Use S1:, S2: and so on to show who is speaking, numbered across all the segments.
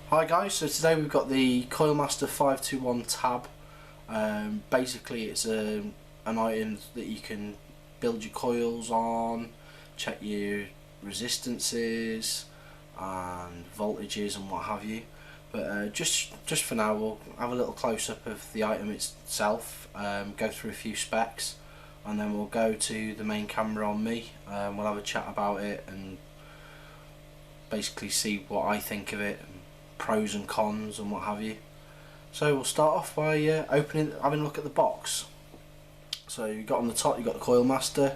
S1: Hi guys, so today we've got the Coil-Master 521 tab. Basically it's an item that you can build your coils on, check your resistances and voltages and what have you. But just for now we'll have a little close-up of the item itself, go through a few specs, and then we'll go to the main camera on me. We'll have a chat about it and basically see what I think of it, pros and cons and what have you. So we'll start off by having a look at the box. So you've got on the top, you've got the Coil-Master,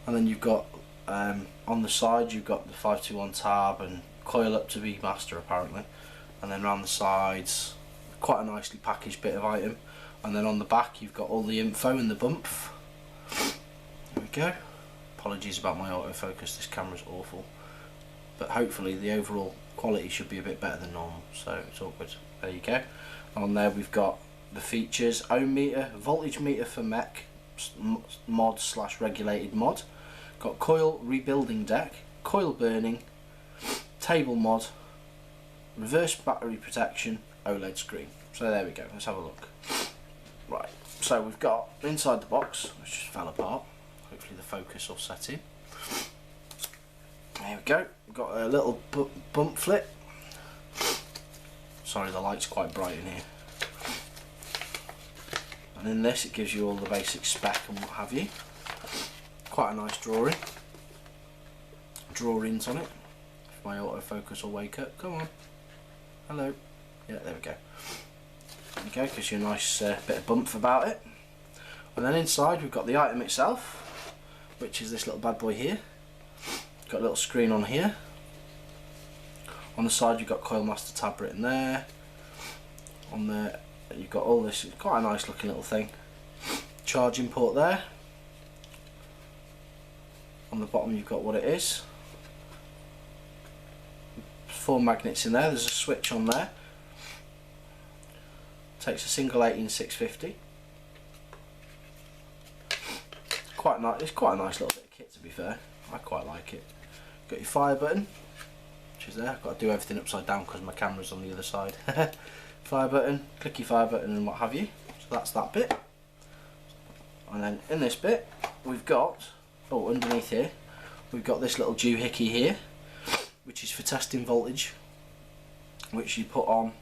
S1: and then you've got on the side you've got the 521 tab and coil up to be master apparently, and then around the sides quite a nicely packaged bit of item, and then on the back you've got all the info and the bump. There we go. Apologies about my autofocus, this camera's awful, but hopefully the overall quality should be a bit better than normal, so it's all good. There you go. On there we've got the features: ohm meter, voltage meter for mech mod / regulated mod, got coil rebuilding deck, coil burning, table mod, reverse battery protection, OLED screen. So there we go, let's have a look. Right, so we've got inside the box, which just fell apart, hopefully the focus will set in. There we go, we've got a little bump flip. Sorry, the light's quite bright in here. And in this it gives you all the basic spec and what have you. Quite a nice drawings on it. If my autofocus will wake up, come on. Hello. Yeah, there we go. There we go, gives you a nice bit of bump about it. And then inside we've got the item itself, which is this little bad boy here. Got a little screen on here. On the side you've got Coil-Master tab written there. On there you've got all this, quite a nice looking little thing. Charging port there. On the bottom you've got what it is. 4 magnets in there, there's a switch on there. Takes a single 18650. Quite nice, it's quite a nice little bit of kit to be fair. I quite like it. Got your fire button, which is there. I've got to do everything upside down because my camera's on the other side. Fire button, click your fire button and what have you. So that's that bit. And then in this bit we've got, underneath here we've got this little doohickey here, which is for testing voltage, which you put on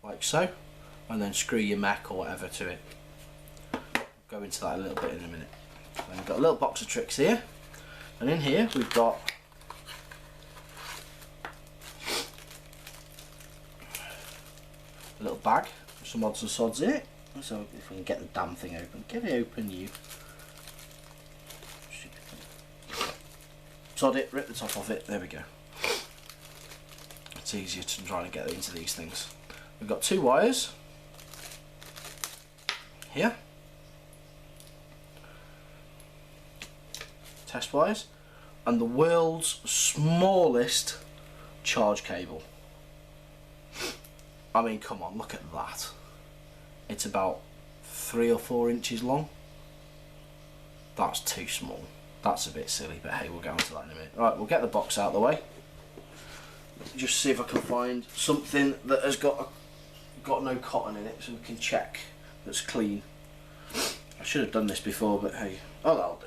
S1: like so, and then screw your mech or whatever to it. I'll go into that a little bit in a minute. Then we've got a little box of tricks here, and in here we've got a little bag with some odds and sods in it. So if we can get the damn thing open, get it open, you. Sod it, rip the top off it, there we go. It's easier to try and get into these things. We've got 2 wires here, test wires, and the world's smallest charge cable. I mean, come on, look at that. It's about 3 or 4 inches long. That's too small. That's a bit silly, but hey, we'll go into that in a minute. Right, we'll get the box out of the way. Just see if I can find something that has got no cotton in it, so we can check that's clean. I should have done this before, but hey, that'll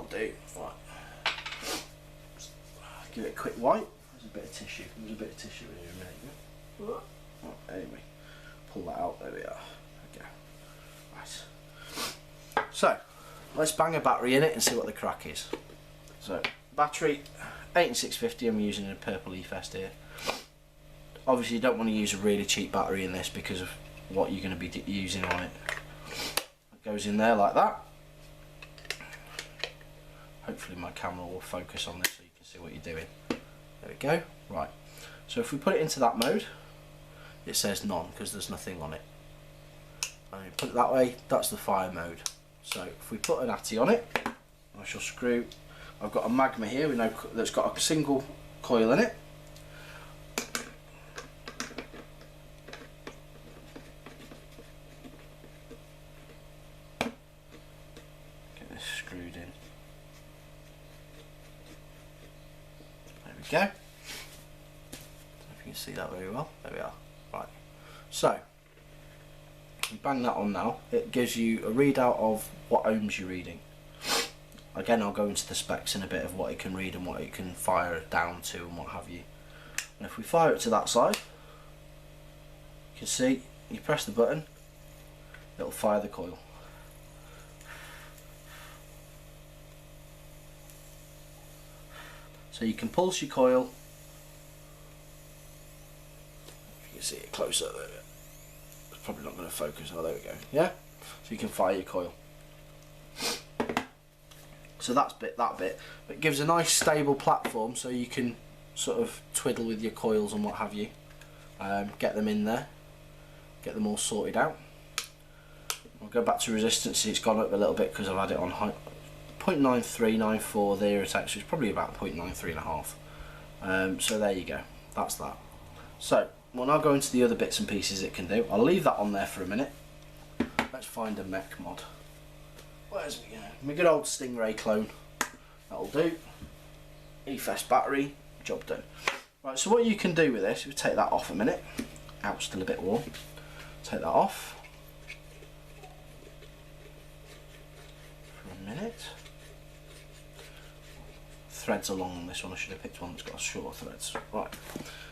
S1: do. Right. Give it a quick wipe. There's a bit of tissue. There's a bit of tissue in here a minute. Anyway, pull that out. There we are. There we go. Right. So let's bang a battery in it and see what the crack is. So battery 18650. I'm using a purple E-Fest here. Obviously you don't want to use a really cheap battery in this because of what you're going to be using on it. It goes in there like that. Hopefully my camera will focus on this so you can see what you're doing. There we go. Right. So if we put it into that mode, it says none because there's nothing on it. And you put it that way, that's the fire mode. So if we put an ATI on it, I shall screw. I've got a magma here, we know that's got a single coil in it. Get this screwed in. There we go. So if you you can see that very well. There we are. Right. So, you bang that on now. It gives you a readout of what ohms you're reading. Again, I'll go into the specs in a bit of what it can read and what it can fire down to and what have you. And if we fire it to that side, you can see, you press the button, it'll fire the coil. So you can pulse your coil. If you can see it closer, there. It's probably not going to focus. Oh, there we go. Yeah. So you can fire your coil. So that's that bit. It gives a nice stable platform, so you can sort of twiddle with your coils and what have you. Get them in there. Get them all sorted out. We'll go back to resistance. It's gone up a little bit because I've had it on high. 0.9394 there, it's actually probably about 0.93.5. So there you go, that's that. So we'll now go into the other bits and pieces it can do. I'll leave that on there for a minute. Let's find a mech mod. Where's my good old Stingray clone? That'll do. EFS battery, job done. Right, so what you can do with this, we take that off a minute. Ouch, still a bit warm. Take that off for a minute. Threads along on this one. I should have picked one that's got short threads. Right,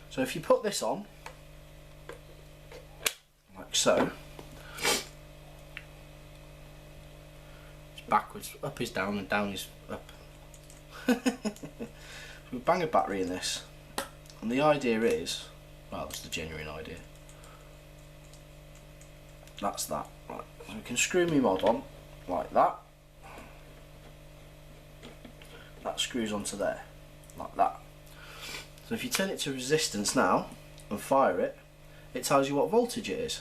S1: so if you put this on like so, it's backwards, up is down and down is up. We bang a battery in this, and the idea is, well, that's the genuine idea, that's that. Right, so we can screw my mod on like that. That screws onto there, like that. So if you turn it to resistance now and fire it, it tells you what voltage it is.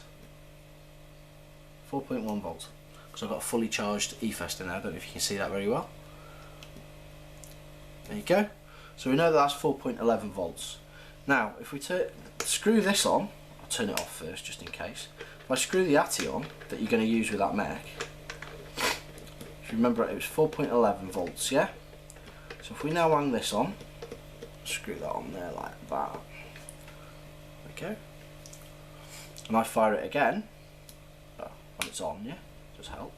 S1: 4.1 volts. Because I've got a fully charged EFS in there. I don't know if you can see that very well. There you go. So we know that that's 4.11 volts. Now, if we screw this on, I'll turn it off first just in case. If I screw the ATI on that you're going to use with that mech, if you remember it was 4.11 volts, yeah? So if we now hang this on, screw that on there like that, okay, and I fire it again, when it's on, yeah, just help,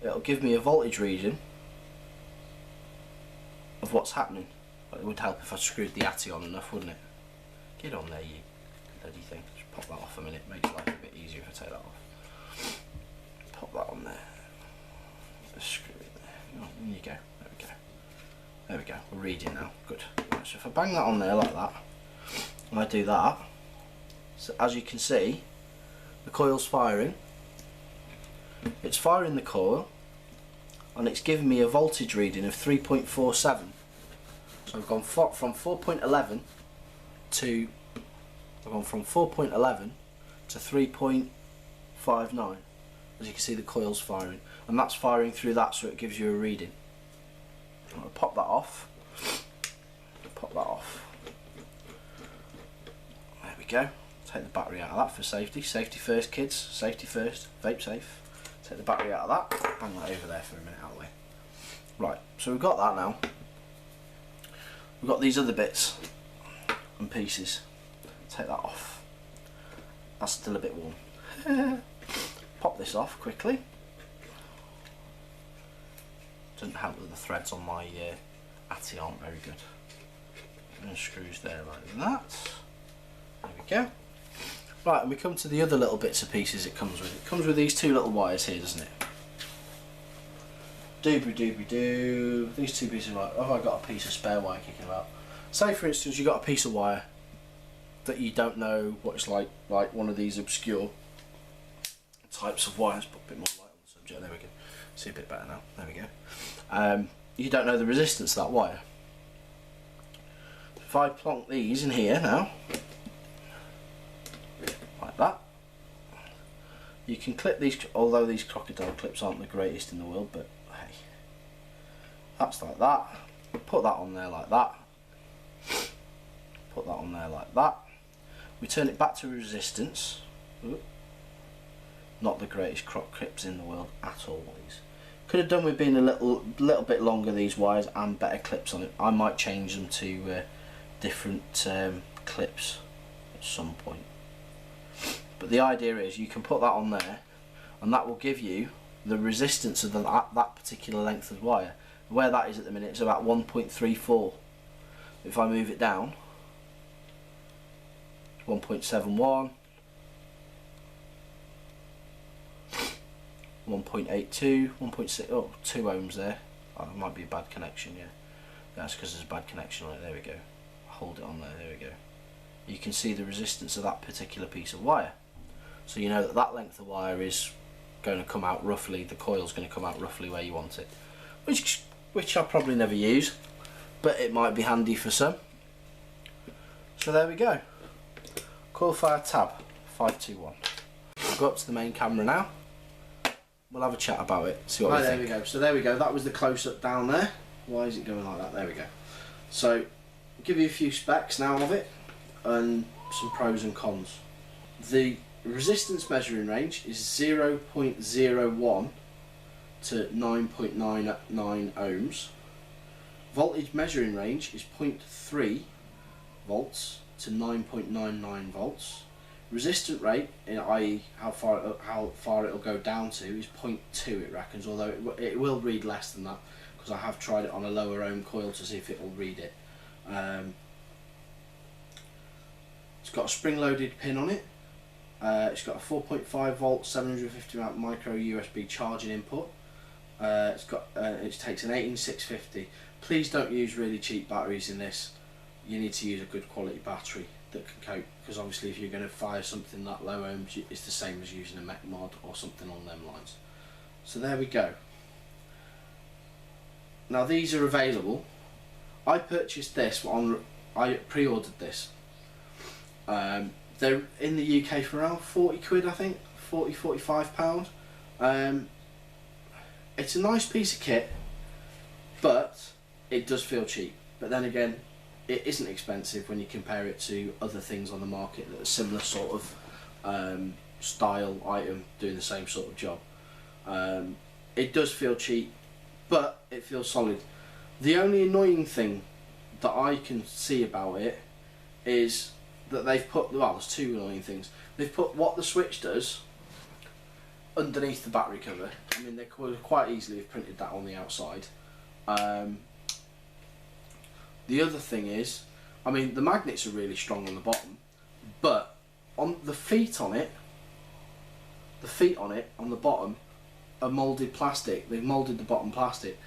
S1: it'll give me a voltage reading of what's happening. But it would help if I screwed the ATI on enough, wouldn't it? Get on there, you bloody thing. Just pop that off a minute, makes life a bit easier if I take that off. Pop that on there, just screw it there, oh, there you go. There we go, we're reading now, good. Right, so if I bang that on there like that, and I do that, so as you can see, the coil's firing. It's firing the coil, and it's giving me a voltage reading of 3.47. So I've gone from 4.11 to, I've gone from 4.11 to 3.59. As you can see, the coil's firing, and that's firing through that, so it gives you a reading. I'll pop that off. Pop that off. There we go. Take the battery out of that for safety. Safety first, kids. Safety first. Vape safe. Take the battery out of that. Hang that over there for a minute, out of the way. Right, so we've got that now. We've got these other bits and pieces. Take that off. That's still a bit warm. Pop this off quickly. Doesn't help that the threads on my ATI aren't very good. And screws there like that. There we go. Right, and we come to the other little bits and pieces it comes with. It comes with these two little wires here, doesn't it? Doobie doobie doo. These two pieces of wire. Oh, I got a piece of spare wire kicking about. Say for instance you've got a piece of wire that you don't know what it's like one of these obscure types of wires. Put a bit more light on the subject. There we go. See a bit better now. There we go. You don't know the resistance of that wire. If I plonk these in here now, like that, you can clip these, although these crocodile clips aren't the greatest in the world, but hey, that's like that. Put that on there like that. Put that on there like that. We turn it back to resistance. Ooh. Not the greatest croc clips in the world at all, these. Could have done with being a little bit longer, these wires, and better clips on it. I might change them to different clips at some point. But the idea is you can put that on there, and that will give you the resistance of that particular length of wire. Where that is at the minute is about 1.34. If I move it down, 1.71, 1.82, 1.6, oh, 2 ohms there. Oh, that might be a bad connection, yeah. That's because there's a bad connection on it, there we go. Hold it on there, there we go. You can see the resistance of that particular piece of wire. So you know that that length of wire is going to come out roughly, the coil's going to come out roughly where you want it. Which I'll probably never use, but it might be handy for some. So there we go. Coil fire tab 521. I'll go up to the main camera now. We'll have a chat about it, see what we think. There we go. So there we go. That was the close-up down there. Why is it going like that? There we go. So I'll give you a few specs now of it and some pros and cons. The resistance measuring range is 0.01 to 9.99 ohms. Voltage measuring range is 0.3 volts to 9.99 volts. Resistant rate, i.e. how far it'll go down to, is 0.2 it reckons, although it will read less than that because I have tried it on a lower ohm coil to see if it will read it. It's got a spring-loaded pin on it. It's got a 4.5 volt 750 watt micro USB charging input. It takes an 18650. Please don't use really cheap batteries in this. You need to use a good quality battery that can cope, because obviously if you're going to fire something that low ohms, it's the same as using a mech mod or something on them lines. So there we go. Now these are available. I purchased this I pre-ordered this. They're in the UK for around 40 quid, I think, 45 pound. It's a nice piece of kit, but it does feel cheap. But then again, it isn't expensive when you compare it to other things on the market that are similar sort of style item doing the same sort of job. It does feel cheap, but it feels solid. The only annoying thing that I can see about it is that they've put, well, there's two annoying things. They've put what the switch does underneath the battery cover. I mean, they could quite easily have printed that on the outside. The other thing is, I mean, the magnets are really strong on the bottom, but on the feet on it on the bottom are moulded plastic. They've moulded the bottom plastic,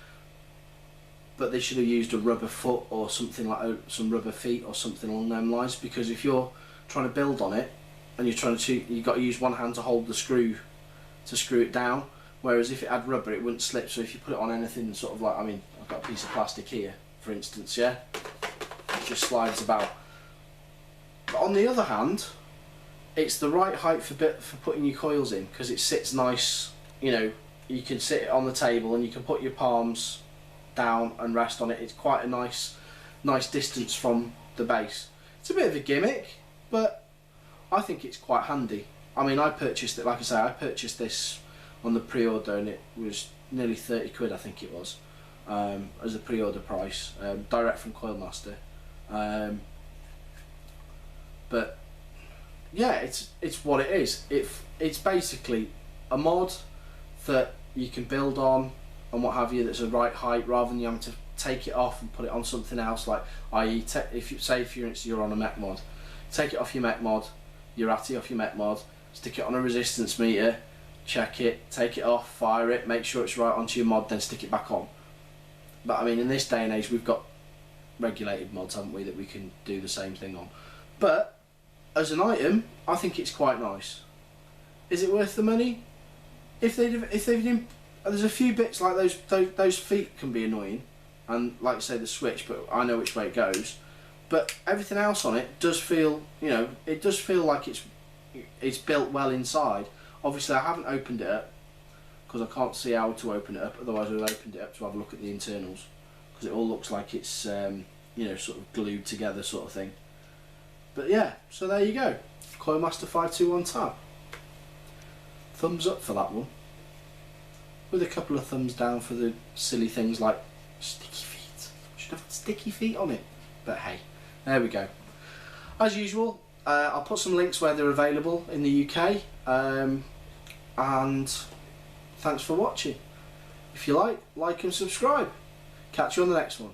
S1: but they should have used a rubber foot or something like some rubber feet or something along them lines, because if you're trying to build on it and you've got to use one hand to hold the screw to screw it down, whereas if it had rubber it wouldn't slip. So if you put it on anything sort of like, I mean, I've got a piece of plastic here for instance, yeah, it just slides about. But on the other hand, it's the right height for putting your coils in, because it sits nice. You know, you can sit it on the table and you can put your palms down and rest on it. It's quite a nice distance from the base. It's a bit of a gimmick, but I think it's quite handy. I mean, I purchased it, like I say, I purchased this on the pre-order and it was nearly 30 quid, I think it was, as a pre-order price, direct from Coil-Master. But yeah, it's what it is. It's basically a mod that you can build on and what have you, that's the right height, rather than you having to take it off and put it on something else, like i.e. if you're on a mech mod, take it off your mech mod, your ATI off your mech mod, stick it on a resistance meter, check it, take it off, fire it, make sure it's right onto your mod, then stick it back on. But I mean, in this day and age we've got regulated mods, haven't we, that we can do the same thing on. But as an item, I think it's quite nice. Is it worth the money? If they didn't, there's a few bits like those feet can be annoying, and like I say, the switch, but I know which way it goes. But everything else on it does feel, you know, it does feel like it's built well inside. Obviously I haven't opened it up because I can't see how to open it up, otherwise I would have opened it up to have a look at the internals, because it all looks like it's you know, sort of glued together sort of thing. But yeah, so there you go, Coil-Master 521 tab. Thumbs up for that one, with a couple of thumbs down for the silly things like sticky feet. Should have had sticky feet on it, but hey, there we go. As usual, I'll put some links where they're available in the UK, and thanks for watching. If you like and subscribe. Catch you on the next one.